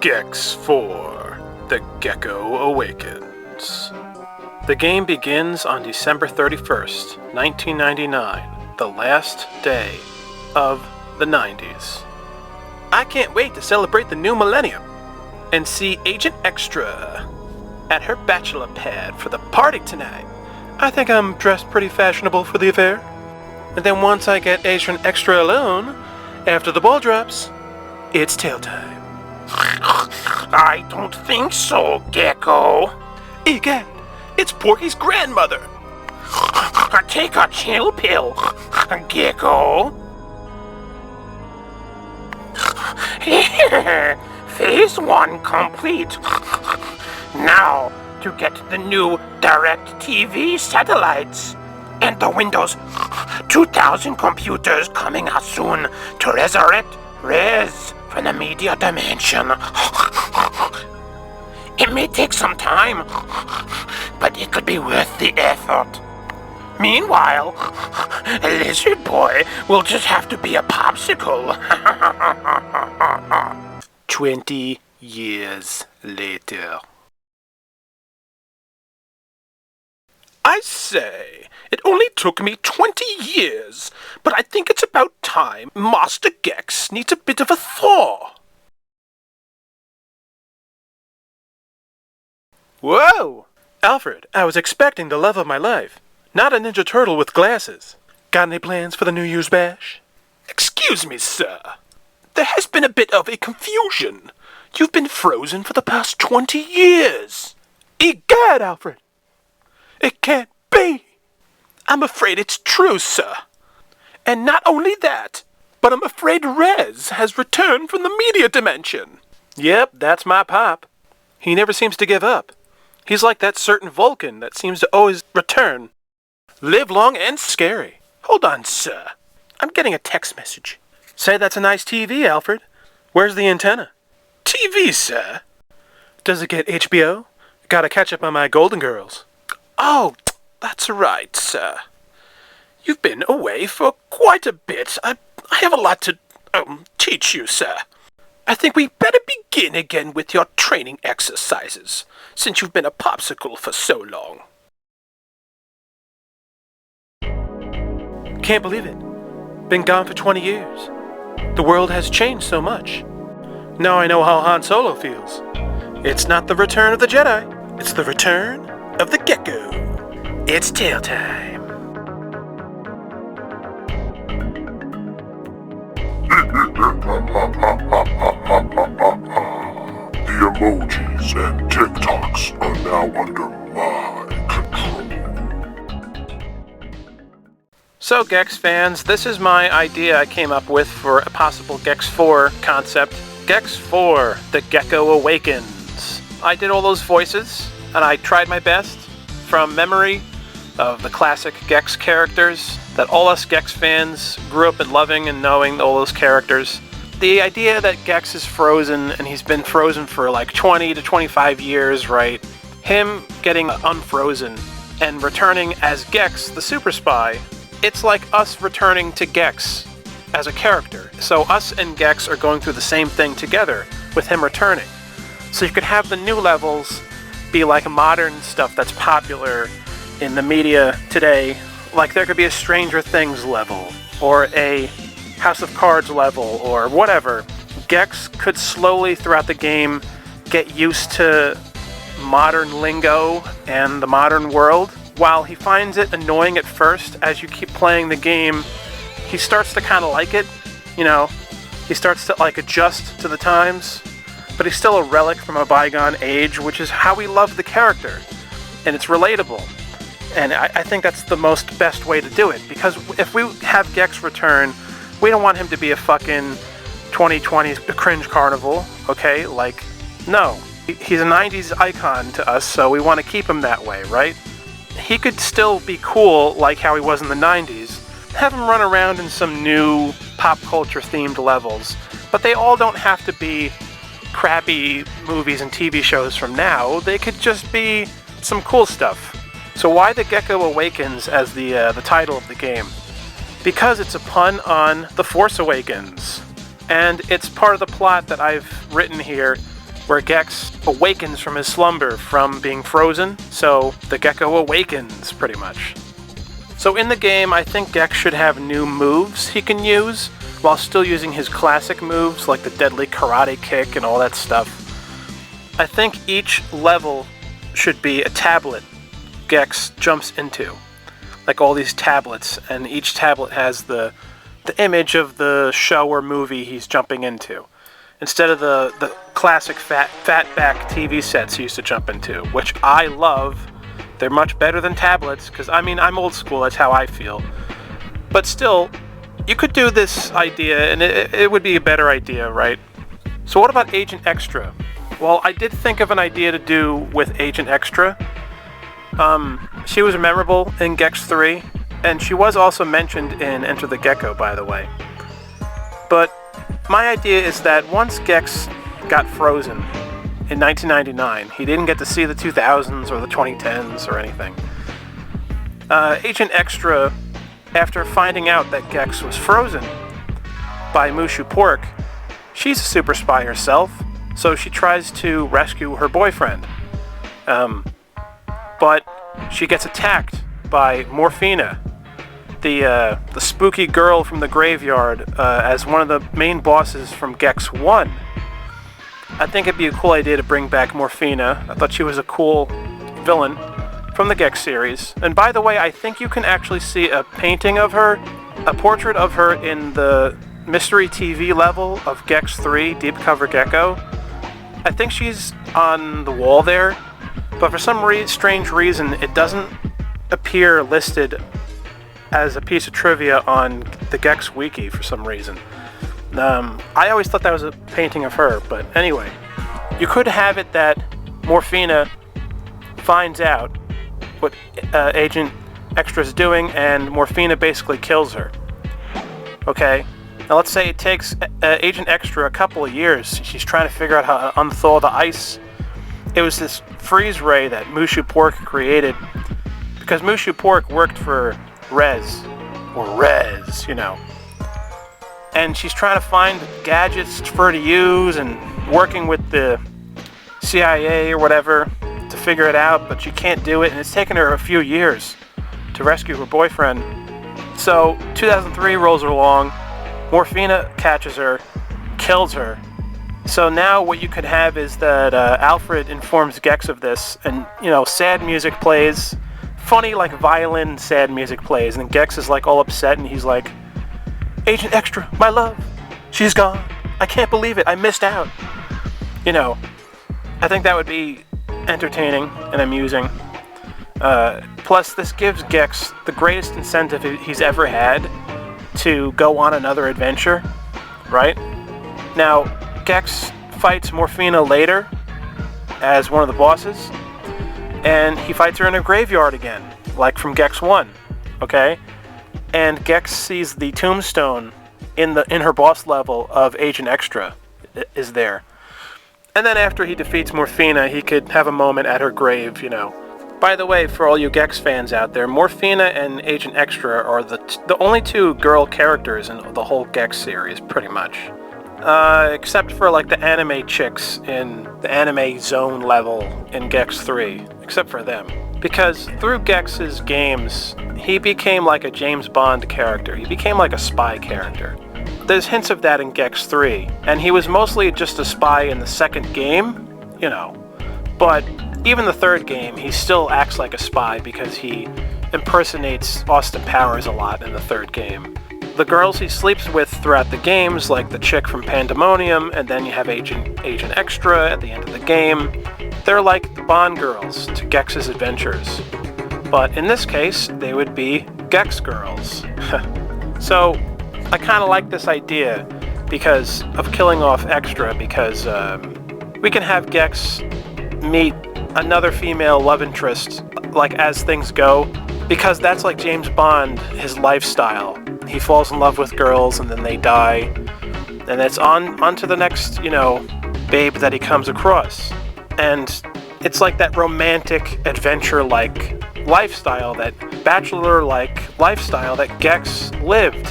GEX 4, The Gecko Awakens. The game begins on December 31st, 1999, the last day of the 90s. I can't wait to celebrate the new millennium and see Agent Extra at her bachelor pad for the party tonight. I think I'm dressed pretty fashionable for the affair. And then once I get Agent Extra alone, after the ball drops, it's tail time. I don't think so, Gecko. Egad, it's Porky's grandmother. Take a chill pill, Gecko. Phase 1 complete. Now, to get the new DirecTV satellites and the Windows 2000 computers coming out soon to resurrect Rez from the media dimension. It may take some time, but it could be worth the effort. Meanwhile, Lizard Boy will just have to be a popsicle. 20 years later. I say, it only took me 20 years, but I think it's about time Master Gex needs a bit of a thaw. Whoa! Alfred, I was expecting the love of my life, not a Ninja Turtle with glasses. Got any plans for the New Year's bash? Excuse me, sir. There has been a bit of a confusion. You've been frozen for the past 20 years. Egad, Alfred! It can't be! I'm afraid it's true, sir. And not only that, but I'm afraid Rez has returned from the media dimension. Yep, that's my pop. He never seems to give up. He's like that certain Vulcan that seems to always return. Live long and scary. Hold on, sir. I'm getting a text message. Say that's a nice TV, Alfred. Where's the antenna? TV, sir? Does it get HBO? Gotta catch up on my Golden Girls. Oh, that's right, sir. You've been away for quite a bit. I have a lot to teach you, sir. I think we better begin again with your training exercises, since you've been a popsicle for so long. Can't believe it. Been gone for 20 years. The world has changed so much. Now I know how Han Solo feels. It's not the return of the Jedi. It's the return of the Gecko. It's tail time. The emojis and TikToks are now under my control. So, Gex fans, this is my idea I came up with for a possible GEX 4 concept. GEX 4, The Gecko Awakens. I did all those voices, and I tried my best from memory of the classic GEX characters that all us GEX fans grew up in loving and knowing all those characters. The idea that Gex is frozen, and he's been frozen for like 20 to 25 years, right? Him getting unfrozen and returning as Gex, the super spy, it's like us returning to Gex as a character. So us and Gex are going through the same thing together with him returning. So you could have the new levels be like modern stuff that's popular in the media today. Like there could be a Stranger Things level, or a House of Cards level, or whatever. Gex could slowly throughout the game get used to modern lingo and the modern world. While he finds it annoying at first, as you keep playing the game, he starts to kind of like it. You know, he starts to like adjust to the times, but he's still a relic from a bygone age, which is how we love the character. And it's relatable. And I think that's the best way to do it, because if we have Gex return, we don't want him to be a fucking 2020 cringe carnival, okay? Like, no. He's a 90s icon to us, so we want to keep him that way, right? He could still be cool like how he was in the 90s. Have him run around in some new pop culture themed levels, but they all don't have to be crappy movies and TV shows from now. They could just be some cool stuff. So why The Gecko Awakens as the title of the game? Because it's a pun on The Force Awakens. And it's part of the plot that I've written here where Gex awakens from his slumber from being frozen, so the Gecko awakens, pretty much. So in the game, I think Gex should have new moves he can use, while still using his classic moves, like the deadly karate kick and all that stuff. I think each level should be a tablet Gex jumps into. Like all these tablets, and each tablet has the image of the show or movie he's jumping into, instead of the classic fatback TV sets he used to jump into, which I love. They're much better than tablets, because I'm old school, that's how I feel. But still, you could do this idea, and it would be a better idea, right? So what about Agent Extra? Well, I did think of an idea to do with Agent Extra. She was memorable in Gex 3, and she was also mentioned in Enter the Gecko, by the way. But my idea is that once Gex got frozen in 1999, he didn't get to see the 2000s or the 2010s or anything. Agent Extra, after finding out that Gex was frozen by Mushu Pork, she's a super spy herself, so she tries to rescue her boyfriend. But she gets attacked by Morphina, the spooky girl from the graveyard, as one of the main bosses from Gex 1. I think it'd be a cool idea to bring back Morphina. I thought she was a cool villain from the Gex series. And by the way, I think you can actually see a painting of her, a portrait of her in the Mystery TV level of Gex 3, Deep Cover Gecko. I think she's on the wall there, but for some strange reason, it doesn't appear listed as a piece of trivia on the Gex Wiki for some reason. I always thought that was a painting of her, but anyway. You could have it that Morphina finds out what Agent Extra is doing, and Morphina basically kills her. Okay? Now let's say it takes Agent Extra a couple of years. She's trying to figure out how to unthaw the ice. It was this freeze ray that Mushu Pork created, because Mushu Pork worked for Rez, and she's trying to find gadgets for her to use and working with the CIA or whatever to figure it out, but she can't do it, and it's taken her a few years to rescue her boyfriend. So 2003 rolls along, Morphina catches her, kills her. So now what you could have is that Alfred informs Gex of this, and sad music plays, funny like violin sad music plays, and Gex is like all upset, and he's like, "Agent Extra, my love, she's gone. I can't believe it. I missed out." I think that would be entertaining and amusing. Plus, this gives Gex the greatest incentive he's ever had to go on another adventure, right? Now, Gex fights Morphina later as one of the bosses, and he fights her in a graveyard again, like from Gex 1, okay? And Gex sees the tombstone in her boss level of Agent Extra is there. And then after he defeats Morphina, he could have a moment at her grave, By the way, for all you Gex fans out there, Morphina and Agent Extra are the only two girl characters in the whole Gex series, pretty much. Except for like the anime chicks in the anime zone level in Gex 3, except for them. Because through Gex's games, he became like a James Bond character. He became like a spy character. There's hints of that in Gex 3, and he was mostly just a spy in the second game, But even the third game, he still acts like a spy because he impersonates Austin Powers a lot in the third game. The girls he sleeps with throughout the games, like the chick from Pandemonium, and then you have Agent Extra at the end of the game, they're like the Bond girls to Gex's adventures. But in this case, they would be Gex girls. So, I kind of like this idea because of killing off Extra, because we can have Gex meet another female love interest, like as things go, because that's like James Bond, his lifestyle. He falls in love with girls and then they die, and it's on to the next, babe that he comes across. And it's like that romantic adventure-like lifestyle, that bachelor-like lifestyle that Gex lived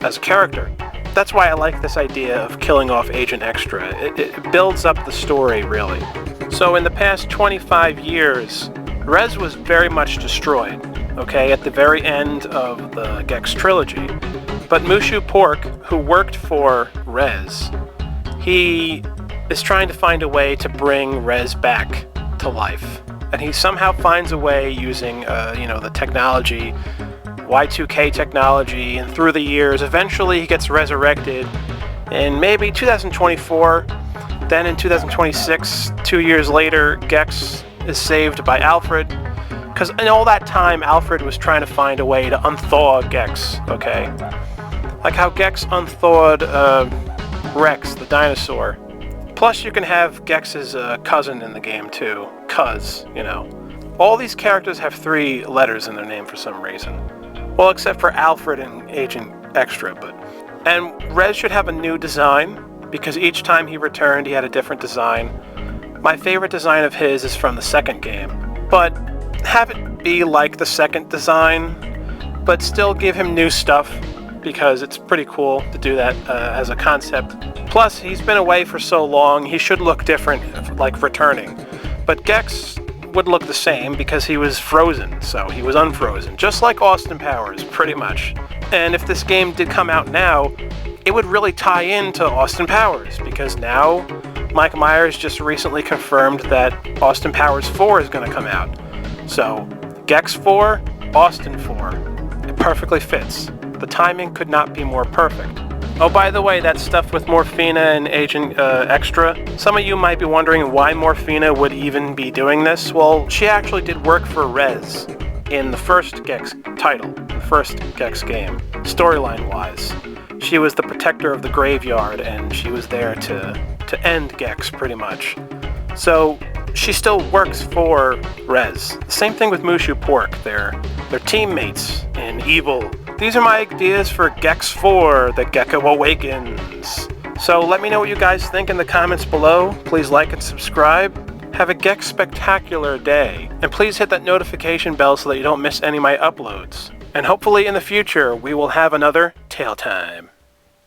as a character. That's why I like this idea of killing off Agent Extra. It builds up the story, really. So in the past 25 years, Rez was very much destroyed, okay, at the very end of the Gex trilogy. But Mushu Pork, who worked for Rez, he is trying to find a way to bring Rez back to life. And he somehow finds a way using, the technology, Y2K technology, and through the years, eventually he gets resurrected in maybe 2024. Then in 2026, 2 years later, Gex is saved by Alfred. Because in all that time, Alfred was trying to find a way to unthaw Gex, okay? Like how Gex unthawed Rex, the dinosaur. Plus, you can have Gex's cousin in the game, too. Cuz, All these characters have 3 letters in their name for some reason. Well, except for Alfred and Agent Extra, And Rez should have a new design, because each time he returned, he had a different design. My favorite design of his is from the second game. But have it be like the second design, but still give him new stuff, because it's pretty cool to do that as a concept. Plus, he's been away for so long, he should look different, like returning. But Gex would look the same because he was frozen, so he was unfrozen, just like Austin Powers, pretty much. And if this game did come out now, it would really tie into Austin Powers, because now Mike Myers just recently confirmed that Austin Powers 4 is going to come out. So, Gex 4, Austin 4. It perfectly fits. The timing could not be more perfect. Oh, by the way, that stuff with Morphina and Agent Extra, some of you might be wondering why Morphina would even be doing this. Well, she actually did work for Rez in the first Gex title, the first Gex game, storyline-wise. She was the protector of the graveyard, and she was there to end Gex, pretty much. So, she still works for Rez. The same thing with Mushu Pork. They're teammates in evil. These are my ideas for Gex 4, The Gecko Awakens. So let me know what you guys think in the comments below. Please like and subscribe. Have a Gex spectacular day. And please hit that notification bell so that you don't miss any of my uploads. And hopefully in the future, we will have another Tale Time.